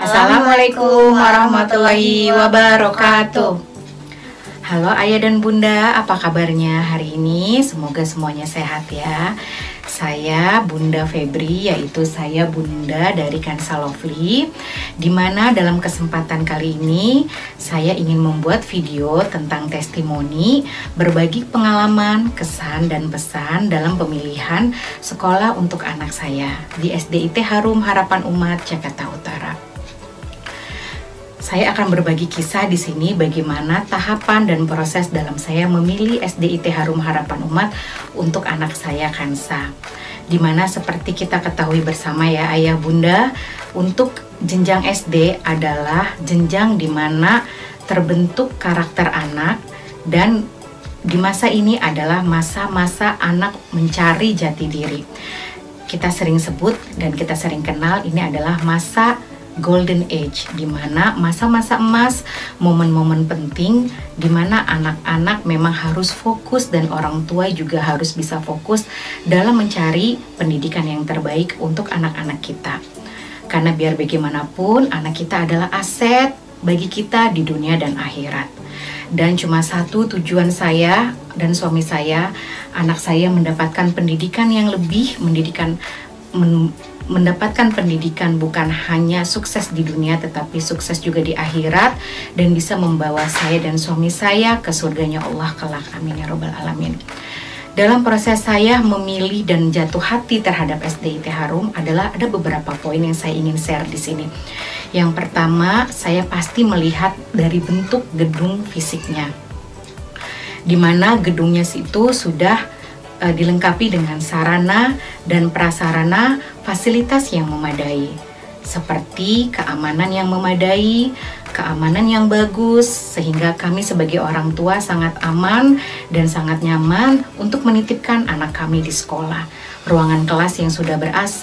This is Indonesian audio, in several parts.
Assalamualaikum warahmatullahi wabarakatuh. Halo ayah dan bunda, apa kabarnya hari ini? Semoga semuanya sehat ya. Saya Bunda Febri, yaitu saya bunda dari Kansa Lovely, dimana dalam kesempatan kali ini saya ingin membuat video tentang testimoni, berbagi pengalaman, kesan dan pesan dalam pemilihan sekolah untuk anak saya di SDIT Harum Harapan Umat Jakarta Utara. Saya akan berbagi kisah di sini bagaimana tahapan dan proses dalam saya memilih SDIT Harum Harapan Umat untuk anak saya Kansa. Dimana seperti kita ketahui bersama ya ayah bunda, untuk jenjang SD adalah jenjang dimana terbentuk karakter anak, dan di masa ini adalah masa-masa anak mencari jati diri. Kita sering sebut dan kita sering kenal ini adalah masa Golden Age, di mana masa-masa emas, momen-momen penting di mana anak-anak memang harus fokus dan orang tua juga harus bisa fokus dalam mencari pendidikan yang terbaik untuk anak-anak kita. Karena biar bagaimanapun anak kita adalah aset bagi kita di dunia dan akhirat. Dan cuma satu tujuan saya dan suami saya, anak saya mendapatkan pendidikan yang lebih, mendapatkan pendidikan bukan hanya sukses di dunia tetapi sukses juga di akhirat, dan bisa membawa saya dan suami saya ke surganya Allah kelak, amin ya robbal alamin. Dalam proses saya memilih dan jatuh hati terhadap SDIT Harum adalah ada beberapa poin yang saya ingin share di sini. Yang pertama, saya pasti melihat dari bentuk gedung fisiknya, dimana gedungnya itu sudah dilengkapi dengan sarana dan prasarana fasilitas yang memadai, seperti keamanan yang memadai, keamanan yang bagus, sehingga kami sebagai orang tua sangat aman dan sangat nyaman untuk menitipkan anak kami di sekolah. Ruangan kelas yang sudah ber-AC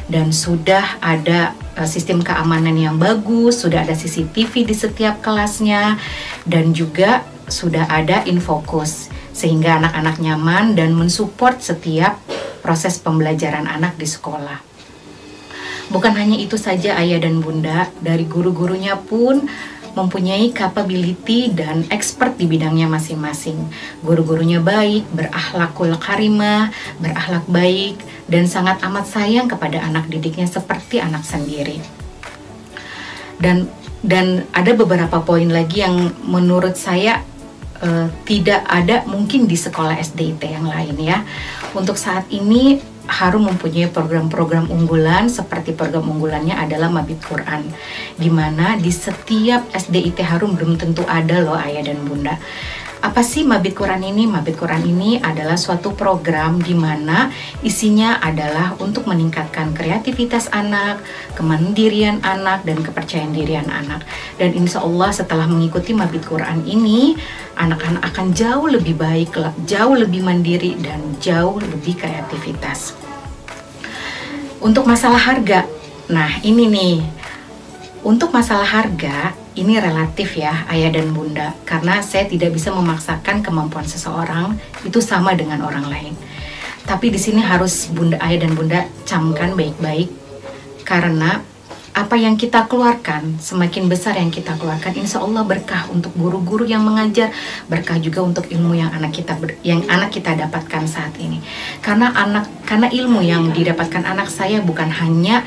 dan sudah ada sistem keamanan yang bagus, sudah ada CCTV di setiap kelasnya, dan juga sudah ada infocus, sehingga anak-anak nyaman dan mensupport setiap proses pembelajaran anak di sekolah. Bukan hanya itu saja ayah dan bunda, dari guru-gurunya pun mempunyai capability dan expert di bidangnya masing-masing. Guru-gurunya baik, berakhlakul karimah, berakhlak baik, dan sangat amat sayang kepada anak didiknya seperti anak sendiri. Dan ada beberapa poin lagi yang menurut saya tidak ada mungkin di sekolah SDIT yang lain ya. Untuk saat ini Harum mempunyai program-program unggulan, seperti program unggulannya adalah Mabit Quran, dimana di setiap SDIT Harum belum tentu ada loh ayah dan bunda. Apa sih Mabit Quran ini? Mabit Quran ini adalah suatu program di mana isinya adalah untuk meningkatkan kreativitas anak, kemandirian anak, dan kepercayaan dirian anak. Dan insya Allah setelah mengikuti Mabit Quran ini, anak-anak akan jauh lebih baik, jauh lebih mandiri, dan jauh lebih kreativitas. Untuk masalah harga, nah ini nih, untuk masalah harga, ini relatif ya ayah dan bunda, karena saya tidak bisa memaksakan kemampuan seseorang itu sama dengan orang lain. Tapi di sini harus bunda, ayah dan bunda camkan baik-baik, karena apa yang kita keluarkan, semakin besar yang kita keluarkan, insya Allah berkah untuk guru-guru yang mengajar, berkah juga untuk ilmu yang anak kita dapatkan saat ini. Karena ilmu yang didapatkan anak saya bukan hanya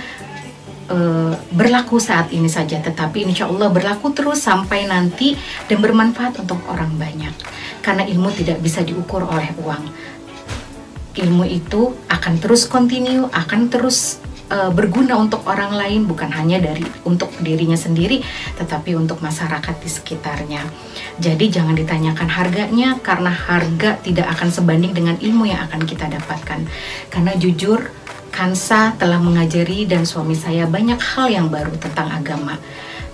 berlaku saat ini saja, tetapi insya Allah berlaku terus sampai nanti dan bermanfaat untuk orang banyak. Karena ilmu tidak bisa diukur oleh uang. Ilmu itu akan terus continue, akan terus berguna untuk orang lain, bukan hanya untuk dirinya sendiri, tetapi untuk masyarakat di sekitarnya. Jadi jangan ditanyakan harganya, karena harga tidak akan sebanding dengan ilmu yang akan kita dapatkan. Karena jujur, Kansa telah mengajari dan suami saya banyak hal yang baru tentang agama.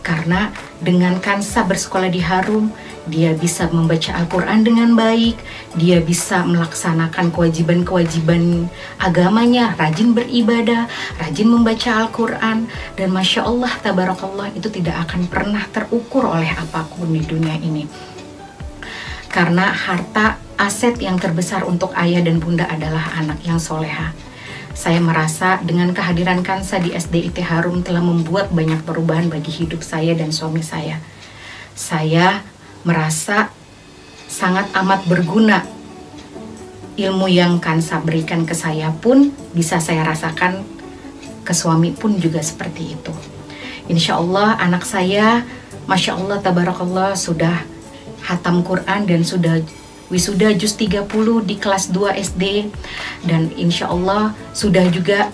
Karena dengan Kansa bersekolah di Harum, dia bisa membaca Al-Quran dengan baik, dia bisa melaksanakan kewajiban-kewajiban agamanya, rajin beribadah, rajin membaca Al-Quran, dan Masya Allah, Tabarakallah, itu tidak akan pernah terukur oleh apapun di dunia ini. Karena harta aset yang terbesar untuk ayah dan bunda adalah anak yang soleha. Saya merasa dengan kehadiran Kansa di SDIT Harum telah membuat banyak perubahan bagi hidup saya dan suami saya. Saya merasa sangat amat berguna. Ilmu yang Kansa berikan ke saya pun bisa saya rasakan ke suami pun juga seperti itu. Insya Allah anak saya, Masya Allah, Tabarakallah, sudah hatam Quran dan sudah wisuda juz 30 di kelas 2 SD, dan insya Allah sudah juga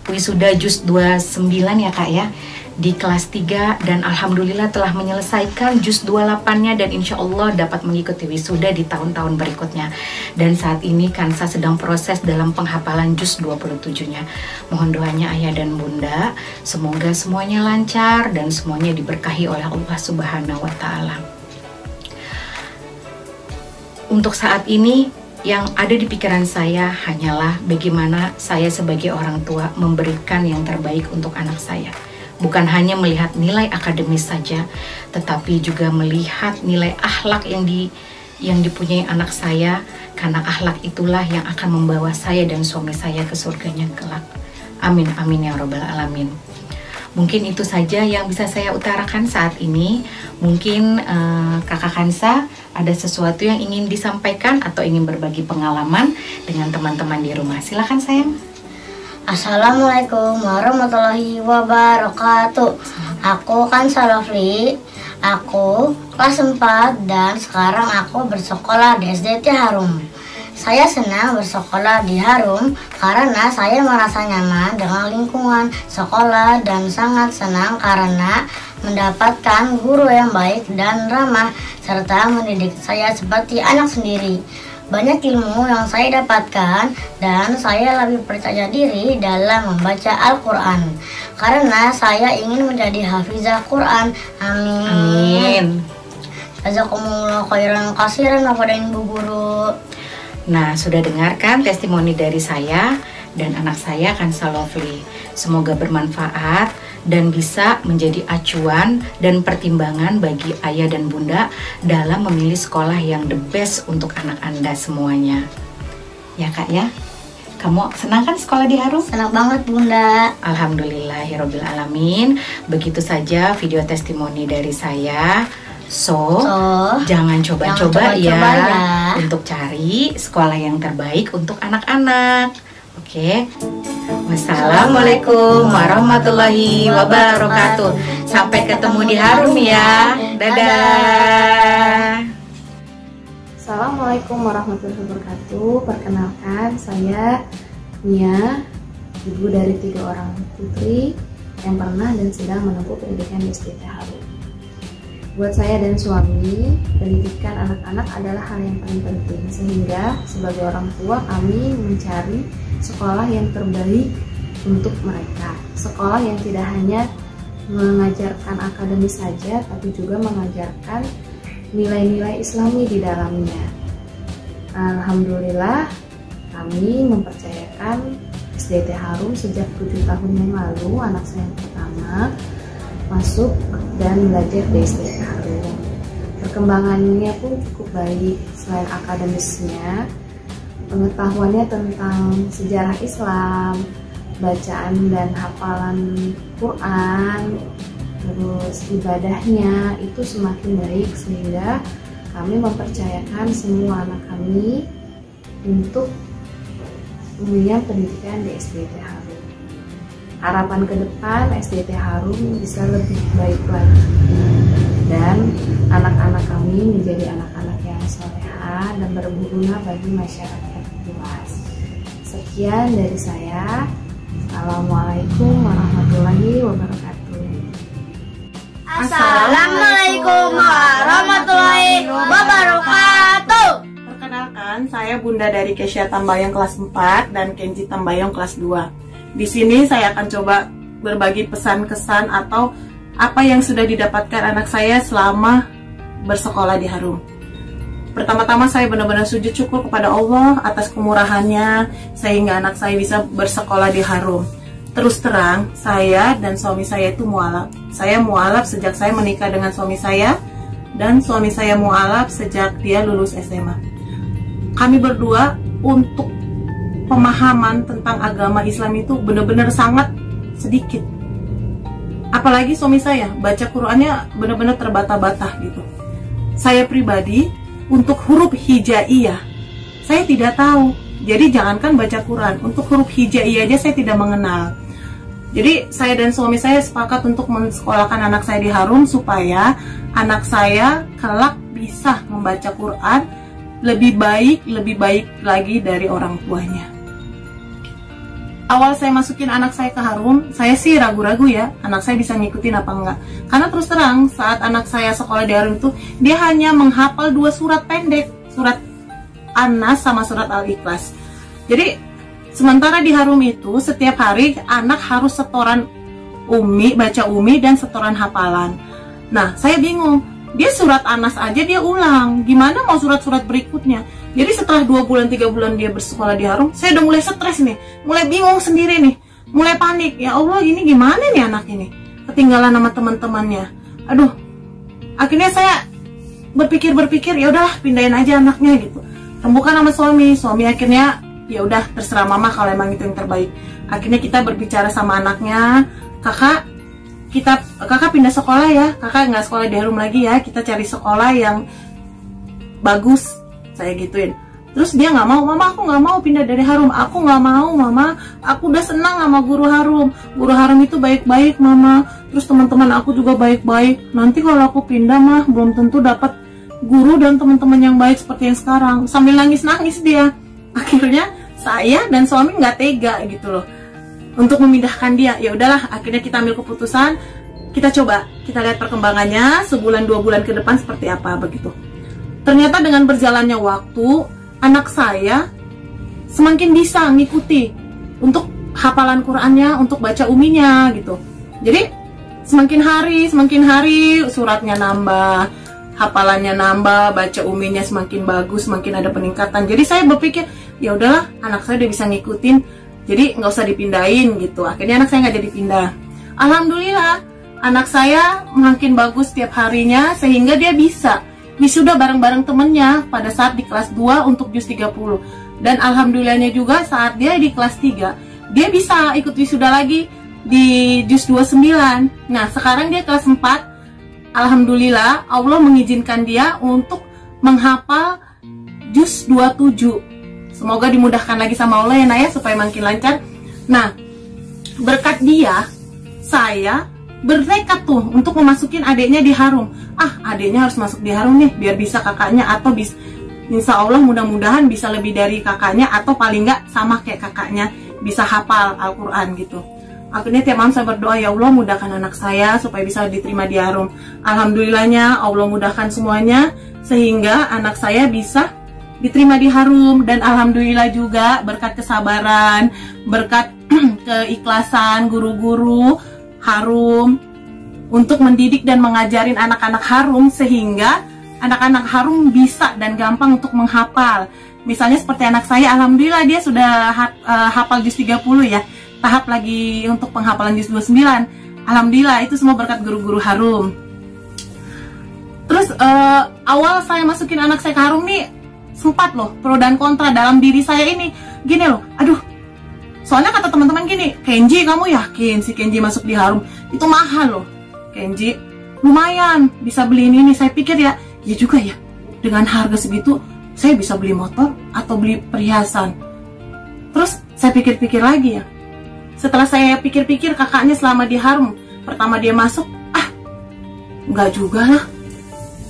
wisuda juz 29 ya Kak ya, di kelas 3, dan Alhamdulillah telah menyelesaikan juz 28-nya dan insya Allah dapat mengikuti wisuda di tahun-tahun berikutnya. Dan saat ini Kansa sedang proses dalam penghafalan juz 27-nya. Mohon doanya ayah dan bunda, semoga semuanya lancar dan semuanya diberkahi oleh Allah Subhanahu wa Ta'ala. Untuk saat ini yang ada di pikiran saya hanyalah bagaimana saya sebagai orang tua memberikan yang terbaik untuk anak saya. Bukan hanya melihat nilai akademis saja, tetapi juga melihat nilai akhlak yang dipunyai anak saya, karena akhlak itulah yang akan membawa saya dan suami saya ke surganya kelak. Amin amin ya robbal alamin. Mungkin itu saja yang bisa saya utarakan saat ini. Mungkin Kakak Kansa ada sesuatu yang ingin disampaikan atau ingin berbagi pengalaman dengan teman-teman di rumah. Silakan sayang. Assalamualaikum warahmatullahi wabarakatuh. Aku Kansa Lovely. Aku kelas 4 dan sekarang aku bersekolah di SDIT Harum. Saya senang bersekolah di Harum karena saya merasa nyaman dengan lingkungan sekolah dan sangat senang karena mendapatkan guru yang baik dan ramah serta mendidik saya seperti anak sendiri. Banyak ilmu yang saya dapatkan dan saya lebih percaya diri dalam membaca Al-Quran karena saya ingin menjadi hafizah Quran. Amin. Amin. Jazakumullah khairan katsiran kepada Ibu Guru. Nah, sudah dengarkan testimoni dari saya dan anak saya Kansa Lovely. Semoga bermanfaat dan bisa menjadi acuan dan pertimbangan bagi ayah dan bunda dalam memilih sekolah yang the best untuk anak Anda semuanya. Ya Kak ya? Kamu senang kan sekolah di Harum? Senang banget Bunda. Alhamdulillahirabbil alamin. Begitu saja video testimoni dari saya. So jangan coba-coba ya untuk cari sekolah yang terbaik untuk anak-anak. Oke. Wassalamualaikum warahmatullahi wabarakatuh. Sampai ketemu di Harum ya. Dadah. Assalamualaikum warahmatullahi wabarakatuh. Perkenalkan, saya Nia, ibu dari 3 orang putri yang pernah dan sedang menempuh pendidikan di SDIT Harum. Buat saya dan suami, pendidikan anak-anak adalah hal yang paling penting, sehingga sebagai orang tua kami mencari sekolah yang terbaik untuk mereka. Sekolah yang tidak hanya mengajarkan akademis saja, tapi juga mengajarkan nilai-nilai Islami di dalamnya. Alhamdulillah, kami mempercayakan SDIT Harum sejak 7 tahun yang lalu. Anak saya yang pertama masuk dan belajar di SDIT Harum. Perkembangannya pun cukup baik. Selain akademisnya, pengetahuannya tentang sejarah Islam, bacaan dan hafalan Quran, terus ibadahnya itu semakin baik, sehingga kami mempercayakan semua anak kami untuk mengenyam pendidikan di SDIT Harum. Harapan ke depan SDIT Harum bisa lebih baik lagi dan anak-anak kami menjadi anak-anak yang soleha dan berguna bagi masyarakat luas. Sekian dari saya. Assalamualaikum warahmatullahi wabarakatuh. Assalamualaikum warahmatullahi wabarakatuh. Perkenalkan, saya Bunda dari Kesya Tambayong kelas 4 dan Kenji Tambayong kelas 2. Di sini saya akan coba berbagi pesan-kesan atau apa yang sudah didapatkan anak saya selama bersekolah di Harum. Pertama-tama saya benar-benar sujud syukur kepada Allah atas kemurahannya sehingga anak saya bisa bersekolah di Harum. Terus terang, saya dan suami saya itu mualaf. Saya mualaf sejak saya menikah dengan suami saya dan suami saya mualaf sejak dia lulus SMA. Kami berdua untuk pemahaman tentang agama Islam itu benar-benar sangat sedikit. Apalagi suami saya baca Qurannya benar-benar terbata-bata gitu. Saya pribadi untuk huruf hijaiyah saya tidak tahu. Jadi jangankan baca Quran, untuk huruf hijaiyah aja saya tidak mengenal. Jadi saya dan suami saya sepakat untuk mensekolahkan anak saya di Harum supaya anak saya kelak bisa membaca Quran lebih baik lagi dari orang tuanya. Awal saya masukin anak saya ke Harum, saya sih ragu-ragu ya, anak saya bisa ngikutin apa enggak. Karena terus terang, saat anak saya sekolah di Harum itu, dia hanya menghafal 2 surat pendek, surat An-Nas sama surat Al-Ikhlas. Jadi, sementara di Harum itu, setiap hari anak harus setoran baca umi dan setoran hafalan. Nah, saya bingung, dia surat An-Nas aja dia ulang, gimana mau surat-surat berikutnya? Jadi setelah 2 bulan 3 bulan dia bersekolah di Harum, saya udah mulai stres nih, mulai bingung sendiri nih, mulai panik. Ya Allah, ini gimana nih anak ini? Ketinggalan sama teman-temannya. Aduh, akhirnya saya berpikir ya udahlah pindahin aja anaknya gitu. Rembukan sama suami akhirnya ya udah terserah mama kalau emang itu yang terbaik. Akhirnya kita berbicara sama anaknya, kakak pindah sekolah ya, kakak nggak sekolah di Harum lagi ya, kita cari sekolah yang bagus. Saya gituin. Terus dia nggak mau, mama aku nggak mau pindah dari Harum, aku nggak mau mama, aku udah senang sama guru Harum itu baik-baik mama, terus teman-teman aku juga baik-baik, nanti kalau aku pindah mah belum tentu dapat guru dan teman-teman yang baik seperti yang sekarang. Sambil nangis-nangis dia. Akhirnya saya dan suami nggak tega gitu loh untuk memindahkan dia. Ya udahlah, akhirnya kita ambil keputusan, kita coba, kita lihat perkembangannya sebulan 2 bulan ke depan seperti apa begitu. Ternyata dengan berjalannya waktu, anak saya semakin bisa ngikuti untuk hafalan Qurannya, untuk baca uminya gitu. Jadi semakin hari suratnya nambah, hafalannya nambah, baca uminya semakin bagus, semakin ada peningkatan. Jadi saya berpikir, ya udahlah, anak saya udah bisa ngikutin, jadi nggak usah dipindahin gitu. Akhirnya anak saya nggak jadi pindah. Alhamdulillah, anak saya makin bagus setiap harinya sehingga dia bisa wisuda bareng-bareng temennya pada saat di kelas 2 untuk juz 30. Dan alhamdulillahnya juga saat dia di kelas 3, dia bisa ikut wisuda lagi di juz 29. Nah, sekarang dia kelas 4. Alhamdulillah, Allah mengizinkan dia untuk menghafal juz 27. Semoga dimudahkan lagi sama Allah ya Naya, supaya makin lancar. Nah, berkat dia, saya bertekad tuh untuk memasukin adiknya di Harum. Adiknya harus masuk di Harum nih biar bisa kakaknya, atau insya Allah mudah-mudahan bisa lebih dari kakaknya, atau paling nggak sama kayak kakaknya, bisa hafal Al-Quran gitu. Akhirnya tiap malam saya berdoa, ya Allah mudahkan anak saya supaya bisa diterima di Harum. Alhamdulillahnya Allah mudahkan semuanya sehingga anak saya bisa diterima di Harum. Dan alhamdulillah juga berkat kesabaran, berkat keikhlasan guru-guru Harum untuk mendidik dan mengajarin anak-anak Harum, sehingga anak-anak Harum bisa dan gampang untuk menghafal. Misalnya seperti anak saya, alhamdulillah dia sudah hafal juz 30 ya, tahap lagi untuk penghafalan juz 29. Alhamdulillah, itu semua berkat guru-guru Harum. Terus awal saya masukin anak saya ke Harum nih, sempat loh pro dan kontra dalam diri saya ini. Gini loh, aduh, soalnya kata teman-teman gini, Kenji kamu yakin si Kenji masuk di Harum? Itu mahal loh Kenji, lumayan bisa beli ini. Saya pikir ya juga ya, dengan harga segitu saya bisa beli motor atau beli perhiasan. Terus saya pikir-pikir lagi ya, setelah saya pikir-pikir kakaknya selama di Harum, pertama dia masuk, enggak juga lah.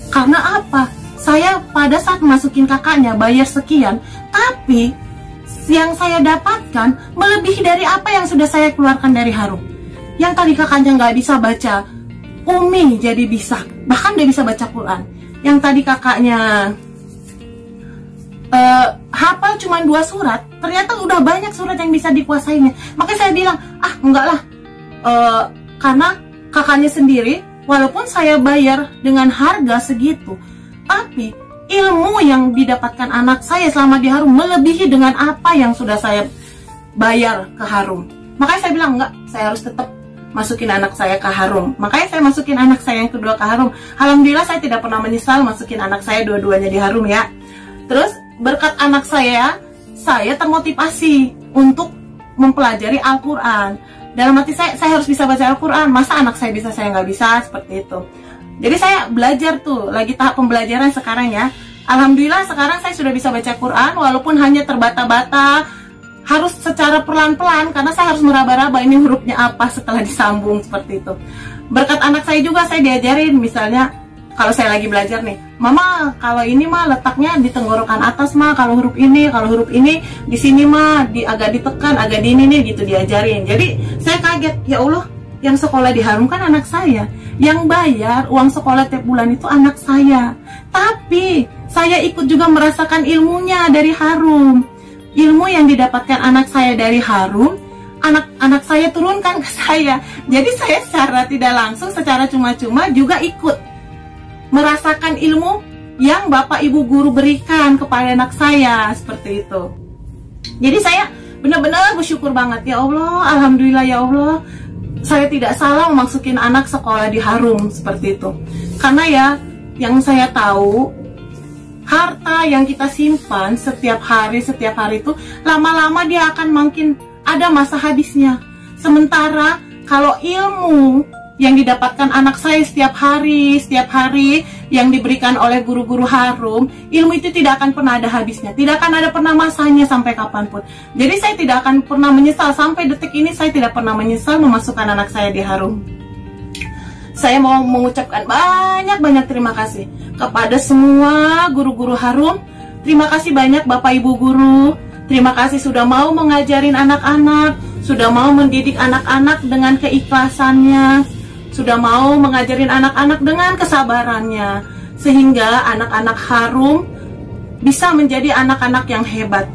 Karena apa? Saya pada saat masukin kakaknya bayar sekian, tapi yang saya dapatkan melebihi dari apa yang sudah saya keluarkan dari Harum. Yang tadi kakaknya nggak bisa baca umi jadi bisa, bahkan dia bisa baca Quran. Yang tadi kakaknya hafal cuma 2 surat, ternyata udah banyak surat yang bisa dikuasainya. Makanya saya bilang, enggak lah, karena kakaknya sendiri, walaupun saya bayar dengan harga segitu, tapi ilmu yang didapatkan anak saya selama di Harum melebihi dengan apa yang sudah saya bayar ke Harum. Makanya saya bilang, enggak, saya harus tetap masukin anak saya ke Harum. Makanya saya masukin anak saya yang kedua ke Harum. Alhamdulillah saya tidak pernah menyesal masukin anak saya dua-duanya di Harum ya. Terus berkat anak saya saya termotivasi untuk mempelajari Al-Quran. Dalam hati saya harus bisa baca Al-Quran. Masa anak saya bisa, saya nggak bisa, seperti itu. Jadi saya belajar tuh, lagi tahap pembelajaran sekarang ya. Alhamdulillah sekarang saya sudah bisa baca Quran, walaupun hanya terbata-bata, harus secara pelan-pelan, karena saya harus meraba-raba ini hurufnya apa setelah disambung, seperti itu. Berkat anak saya juga saya diajarin, misalnya kalau saya lagi belajar nih, Mama, kalau ini mah letaknya di tenggorokan atas mah, kalau huruf ini di sini mah agak ditekan, agak di ini nih, gitu diajarin. Jadi saya kaget, ya Allah, yang sekolah di Harum kan anak saya, yang bayar uang sekolah tiap bulan itu anak saya. Tapi saya ikut juga merasakan ilmunya dari Harum. Ilmu yang didapatkan anak saya dari Harum, anak saya turunkan ke saya. Jadi saya secara tidak langsung, secara cuma-cuma juga ikut merasakan ilmu yang Bapak Ibu guru berikan kepada anak saya, seperti itu. Jadi saya benar-benar bersyukur banget, ya Allah, alhamdulillah ya Allah, saya tidak salah memasukin anak sekolah di Harum, seperti itu. Karena ya, yang saya tahu, harta yang kita simpan setiap hari itu lama-lama dia akan makin ada masa habisnya. Sementara kalau ilmu yang didapatkan anak saya setiap hari yang diberikan oleh guru-guru Harum, ilmu itu tidak akan pernah ada habisnya, tidak akan ada pernah masanya sampai kapanpun. Jadi saya tidak akan pernah menyesal, sampai detik ini saya tidak pernah menyesal memasukkan anak saya di Harum. Saya mau mengucapkan banyak terima kasih kepada semua guru-guru Harum. Terima kasih banyak Bapak Ibu guru. Terima kasih sudah mau mengajarin anak-anak, sudah mau mendidik anak-anak dengan keikhlasannya, sudah mau mengajarin anak-anak dengan kesabarannya, sehingga anak-anak Harum bisa menjadi anak-anak yang hebat.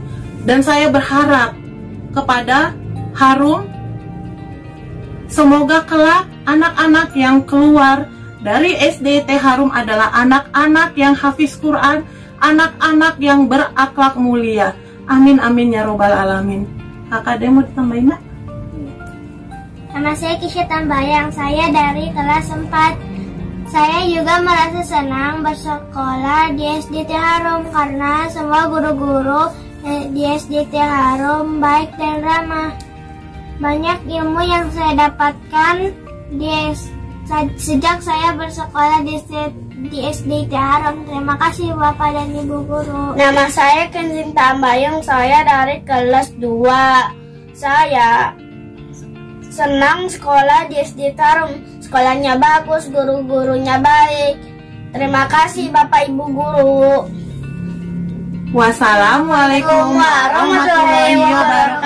Dan saya berharap kepada Harum, semoga kelak anak-anak yang keluar dari SDIT Harum adalah anak-anak yang hafiz Quran, anak-anak yang berakhlak mulia. Amin amin ya robbal alamin. Kakak mau ditambahin nak? Nama saya Kisha Tambayang, saya dari kelas 4. Saya juga merasa senang bersekolah di SDIT Harum karena semua guru-guru di SDIT Harum baik dan ramah. Banyak ilmu yang saya dapatkan sejak saya bersekolah di SDIT Harum. Terima kasih Bapak dan Ibu guru. Nama saya Kenzin Tambayang, saya dari kelas 2. Saya senang sekolah di SDIT Harum. Sekolahnya bagus, guru-gurunya baik. Terima kasih Bapak Ibu guru. Wassalamualaikum warahmatullahi wabarakatuh.